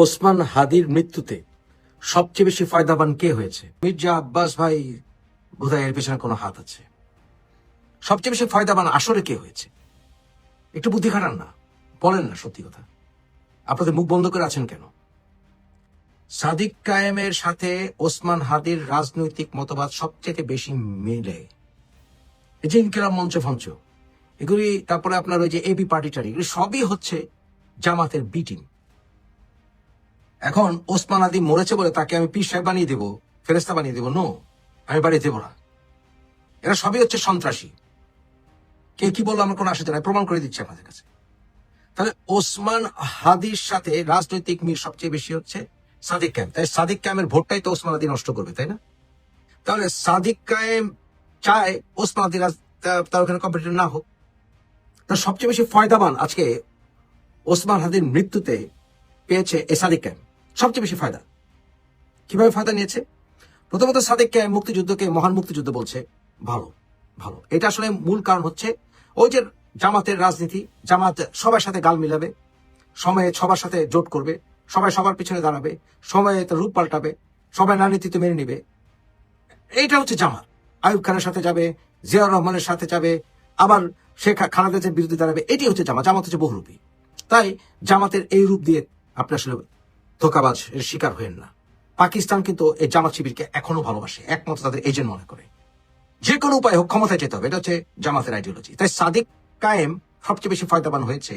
ওসমান হাদির মৃত্যুতে সবচেয়ে বেশি ফায়দাবান কে হয়েছে? মির্জা আব্বাস ভাই বোধহয় এর পেছনে কোনো হাত আছে। সবচেয়ে বেশি ফায়দাবান আসলে কে হয়েছে? একটু বুদ্ধি খাটান না, বলেন না সত্যি কথা। আপনাদের মুখ বন্ধ করে আছেন কেন? সাদিক কায়েমের সাথে ওসমান হাদির রাজনৈতিক মতবাদ সবচেয়ে বেশি মিলে। এই যে ইনকিলাব মঞ্চ ফঞ্চ এগুলি, তারপরে আপনার ওই যে এবি পার্টিটারি, এগুলি সবই হচ্ছে জামাতের বি টিম। এখন ওসমান হাদি মরেছে বলে তাকে আমি পীর সাহেব বানিয়ে দেবো, ফেরেস্তা বানিয়ে দেবো? নো, আমি বাড়িয়ে দেবো না। এরা সবই হচ্ছে সন্ত্রাসী। কে কি বললো আমার কোনো আসে যায় না, প্রমাণ করে দিচ্ছে আমাদের কাছে। তাহলে ওসমান হাদির সাথে রাজনৈতিক মিল সবচেয়ে বেশি হচ্ছে সাদিক কায়েম। তাই সাদিক কায়েমের ভোটটাই তো ওসমান হাদি নষ্ট করবে, তাই না? তাহলে সাদিক কায়েম চায় ওসমান হাদি তার ওখানে কম্পিটিটর না হোক। তার সবচেয়ে বেশি ফায়দাবান আজকে ওসমান হাদির মৃত্যুতে পেয়েছে এ সাদিক কায়েম। সবচেয়ে বেশি ফায়দা কিভাবে ফায়দা নিয়েছে? প্রথমত সাদিক কায়েম মুক্তিযুদ্ধকে মহান মুক্তিযুদ্ধ বলছে। ভালো ভালো, এটা আসলে মূল কারণ হচ্ছে ওই যে জামাতের রাজনীতি। জামাত সবার সাথে গাল মিলাবে, সময়ে সবার সাথে জোট করবে, সবাই সবার পিছনে দাঁড়াবে, সময়ে তার রূপ পাল্টাবে, সবাই নারীনীতিতে মেনে নিবে। এইটা হচ্ছে জামাত। আয়ুব খানের সাথে যাবে, জিয়াউর রহমানের সাথে যাবে, আবার শেখ খালেদার বিরুদ্ধে দাঁড়াবে। এটি হচ্ছে জামাত। জামাত হচ্ছে বহুরূপী। তাই জামাতের এই রূপ দিয়ে আপনি আসলে ধোকাবাজ এর শিকার হয়েন না। পাকিস্তান কিন্তু এই জামাত শিবিরকে এখনো ভালোবাসে, একমাত্র তাদের এজেন্ট মনে করে। যে কোনো উপায় হোক ক্ষমতায় যেতে হবে, এটা হচ্ছে জামাতের আইডিওলজি। তাই সাদিক কায়েম সবচেয়ে বেশি ফায়দাবান হয়েছে।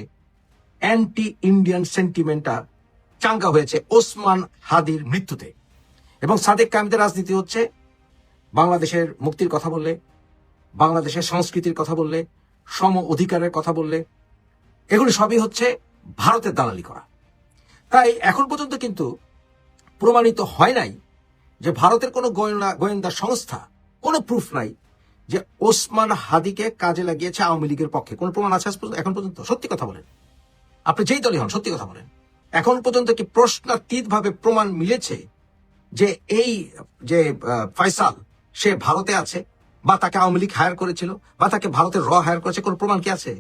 অ্যান্টি ইন্ডিয়ান সেন্টিমেন্টটা চাঙ্গা হয়েছে ওসমান হাদির মৃত্যুতে। এবং সাদিক কায়েমদের রাজনীতি হচ্ছে বাংলাদেশের মুক্তির কথা বললে, বাংলাদেশের সংস্কৃতির কথা বললে, সম অধিকারের কথা বললে, এগুলি সবই হচ্ছে ভারতের দালালি করা। তাই এখন পর্যন্ত কিন্তু প্রমাণিত হয় নাই যে ভারতের কোনো গোয়েন্দা সংস্থা, কোনো প্রুফ নাই যে ওসমান হাদিকে কাজে লাগিয়েছে আওয়ামী লীগের পক্ষে। কোনো প্রমাণ আছে এখন পর্যন্ত? সত্যি কথা বলেন, আপনি যেই দলই হন, সত্যি কথা বলেন। এখন পর্যন্ত কি প্রশ্নাতীত ভাবে প্রমাণ মিলেছে যে এই যে ফয়সাল সে ভারতে আছে, বা তাকে আওয়ামী লীগ হায়ার করেছিল, বা তাকে ভারতের হায়ার করেছে? কোনো প্রমাণ কি আছে?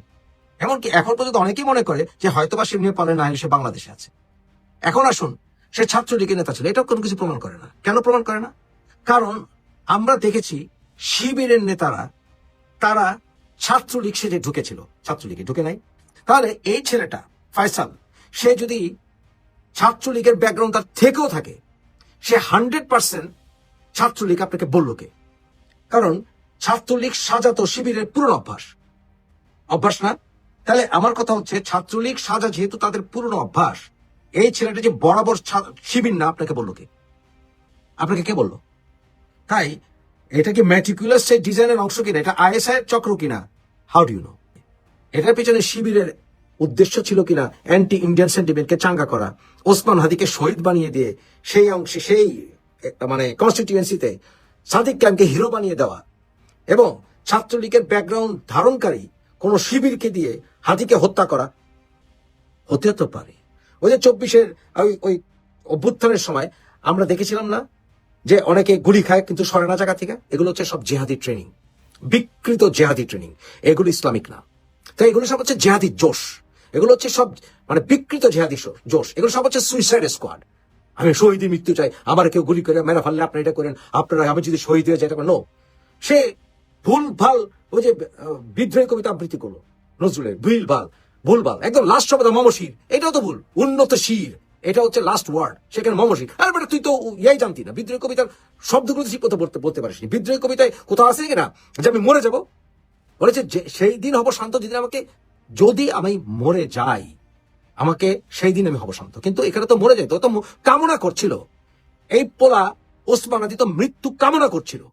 এমনকি এখন পর্যন্ত অনেকেই মনে করে যে হয়তোবা সে নেপালে না, সে বাংলাদেশে আছে। এখন আসুন, সে ছাত্রলীগের নেতা ছিল, এটাও কোনো কিছু প্রমাণ করে না। কেন প্রমাণ করে না? কারণ আমরা দেখেছি শিবিরের নেতারা তারা ছাত্রলীগ সেজে ঢুকেছিল, ছাত্রলীগে ঢুকে নাই। তাহলে এই ছেলেটা ফয়সাল, সে যদি ছাত্রলীগের ব্যাকগ্রাউন্ড তার থেকেও থাকে, সে 100% ছাত্রলীগ আপনাকে বলল কে? কারণ ছাত্রলীগ সাজাতো শিবিরের পুরনো অভ্যাস না? তাহলে আমার কথা হচ্ছে ছাত্রলীগ সাজা যেহেতু তাদের পুরনো অভ্যাস, এই ছেলেটা যে বরাবর শিবির না, আপনাকে বললো কে? আপনাকে কে বললো? তাই এটা কি ম্যাটিকুলাস সেই ডিজাইনের অংশ কিনা? এটা আইএসআই এর চক্র কিনা? How do you know? এটার পিছনে শিবিরের উদ্দেশ্য ছিল কিনা অ্যান্টি ইন্ডিয়ান সেন্টিমেন্টকে চাঙ্গা করা, ওসমান হাদিকে শহীদ বানিয়ে দিয়ে সেই অংশে, সেই মানে কনস্টিটিউয়েন্সিতে সাদিক কায়েমকে হিরো বানিয়ে দেওয়া, এবং ছাত্রলীগের ব্যাকগ্রাউন্ড ধারণকারী কোন শিবিরকে দিয়ে হাদিকে হত্যা করা? হতে তো পারে। ওই যে 24-এর ওই অভ্যুত্থানের সময় আমরা দেখেছিলাম না যে অনেকে গুলি খায় কিন্তু সরে না জায়গা থেকে? এগুলো হচ্ছে সব জেহাদি ট্রেনিং, বিকৃত জেহাদি ট্রেনিং। এগুলো ইসলামিক না। তাই এগুলো সব হচ্ছে জেহাদি জোশ। এগুলো হচ্ছে সব মানে বিকৃত জেহাদি জোশ। এগুলো সব হচ্ছে সুইসাইড স্কোয়াড। আমি শহীদের মৃত্যু চাই, আমার কেউ গুলি করে মেরে ফেললে আপনারা এটা করেন, আপনারা আমি যদি শহীদ হয়ে যাই এটা করেন। নো, সে ভুল ভাল ওই যে বিদ্রোহী কবিতা আবৃত্তি করলো নজরুলের, ভুলভাল একদম লাস্ট শব্দ মমশির। এটাও তো ভুল। উন্নত শির, এটা হচ্ছে লাস্ট ওয়ার্ড, সেখানে মমশির। আর বেটা তুই তো ইয়াই জানতি না, বিদ্রোহী কবিতার শব্দগুলো ঠিক মতো বলতে পারিস। বিদ্রোহী কবিতায় কোথাও আছে কিনা যে আমি মরে যাব? বলেছে যে সেই দিন হব শান্ত যেদিন আমাকে, যদি আমি মরে যাই আমাকে সেই দিন আমি হব শান্ত। কিন্তু এখানে তো মরে যাই তো কামনা করছিল। এই পোলা ওসমান হাদি তো মৃত্যু কামনা করছিল।